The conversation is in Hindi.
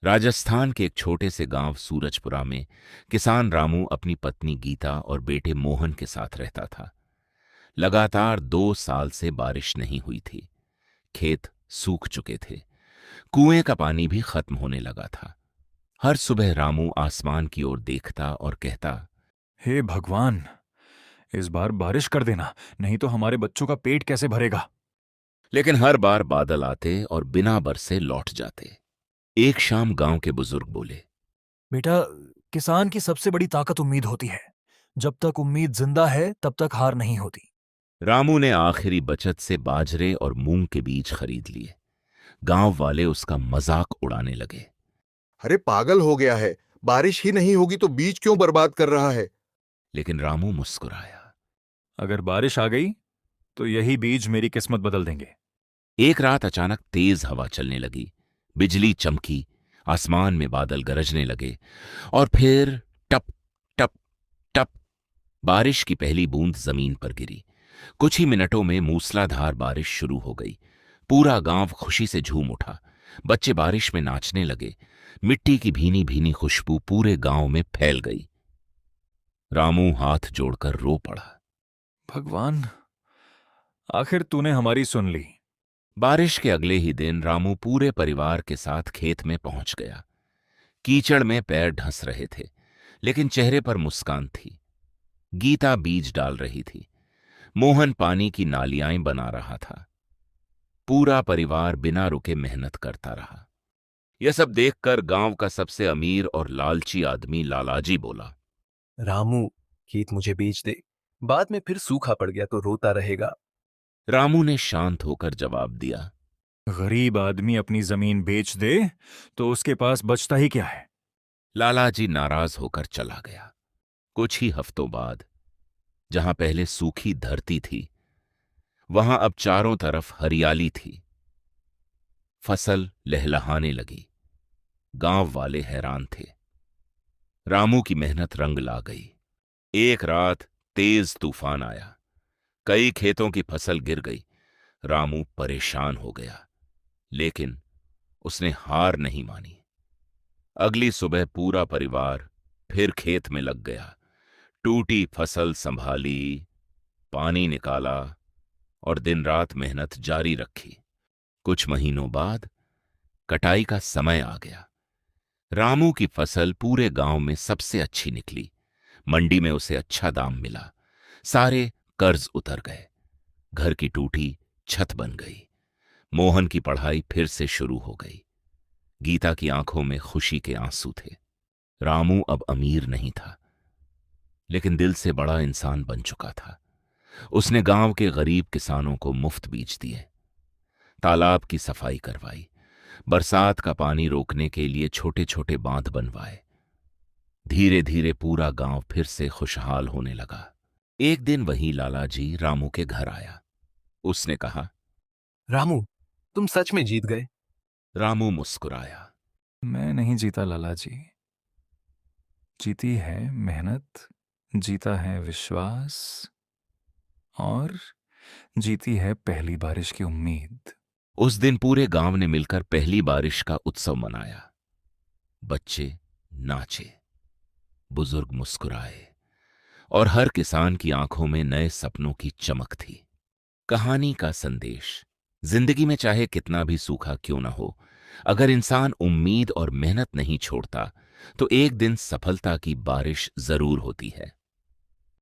राजस्थान के एक छोटे से गांव सूरजपुरा में किसान रामू अपनी पत्नी गीता और बेटे मोहन के साथ रहता था। लगातार 2 साल से बारिश नहीं हुई थी। खेत सूख चुके थे। कुएं का पानी भी खत्म होने लगा था। हर सुबह रामू आसमान की ओर देखता और कहता, हे भगवान, इस बार बारिश कर देना, नहीं तो हमारे बच्चों का पेट कैसे भरेगा। लेकिन हर बार बादल आते और बिना बरसे लौट जाते। एक शाम गांव के बुजुर्ग बोले, बेटा, किसान की सबसे बड़ी ताकत उम्मीद होती है। जब तक उम्मीद जिंदा है तब तक हार नहीं होती। रामू ने आखिरी बचत से बाजरे और मूंग के बीज खरीद लिए। गांव वाले उसका मजाक उड़ाने लगे। अरे पागल हो गया है, बारिश ही नहीं होगी तो बीज क्यों बर्बाद कर रहा है। लेकिन रामू मुस्कुराया। अगर बारिश आ गई तो यही बीज मेरी किस्मत बदल देंगे। एक रात अचानक तेज हवा चलने लगी। बिजली चमकी, आसमान में बादल गरजने लगे और फिर टप टप टप बारिश की पहली बूंद जमीन पर गिरी। कुछ ही मिनटों में मूसलाधार बारिश शुरू हो गई। पूरा गांव खुशी से झूम उठा। बच्चे बारिश में नाचने लगे। मिट्टी की भीनी भीनी खुशबू पूरे गांव में फैल गई। रामू हाथ जोड़कर रो पड़ा। भगवान, आखिर तूने हमारी सुन ली। बारिश के अगले ही दिन रामू पूरे परिवार के साथ खेत में पहुंच गया। कीचड़ में पैर ढस रहे थे, लेकिन चेहरे पर मुस्कान थी। गीता बीज डाल रही थी। मोहन पानी की नालियां बना रहा था। पूरा परिवार बिना रुके मेहनत करता रहा। यह सब देखकर गांव का सबसे अमीर और लालची आदमी लालाजी बोला, रामू, खेत मुझे बेच दे। बाद में फिर सूखा पड़ गया तो रोता रहेगा। रामू ने शांत होकर जवाब दिया, गरीब आदमी अपनी जमीन बेच दे तो उसके पास बचता ही क्या है। लालाजी नाराज होकर चला गया। कुछ ही हफ्तों बाद, जहां पहले सूखी धरती थी, वहां अब चारों तरफ हरियाली थी। फसल लहलहाने लगी। गांव वाले हैरान थे। रामू की मेहनत रंग ला गई। एक रात तेज तूफान आया। कई खेतों की फसल गिर गई। रामू परेशान हो गया, लेकिन उसने हार नहीं मानी। अगली सुबह पूरा परिवार फिर खेत में लग गया। टूटी फसल संभाली, पानी निकाला और दिन रात मेहनत जारी रखी। कुछ महीनों बाद कटाई का समय आ गया। रामू की फसल पूरे गांव में सबसे अच्छी निकली। मंडी में उसे अच्छा दाम मिला। सारे कर्ज उतर गए। घर की टूटी छत बन गई। मोहन की पढ़ाई फिर से शुरू हो गई। गीता की आंखों में खुशी के आंसू थे। रामू अब अमीर नहीं था, लेकिन दिल से बड़ा इंसान बन चुका था। उसने गांव के गरीब किसानों को मुफ्त बीज दिए, तालाब की सफाई करवाई, बरसात का पानी रोकने के लिए छोटे छोटे बांध बनवाए। धीरे धीरे पूरा गांव फिर से खुशहाल होने लगा। एक दिन वही लालाजी रामू के घर आया। उसने कहा, रामू, तुम सच में जीत गए। रामू मुस्कुराया। मैं नहीं जीता लाला जी। जीती है मेहनत, जीता है विश्वास, और जीती है पहली बारिश की उम्मीद। उस दिन पूरे गांव ने मिलकर पहली बारिश का उत्सव मनाया। बच्चे नाचे, बुजुर्ग मुस्कुराए और हर किसान की आंखों में नए सपनों की चमक थी। कहानी का संदेश, जिंदगी में चाहे कितना भी सूखा क्यों ना हो, अगर इंसान उम्मीद और मेहनत नहीं छोड़ता तो एक दिन सफलता की बारिश जरूर होती है।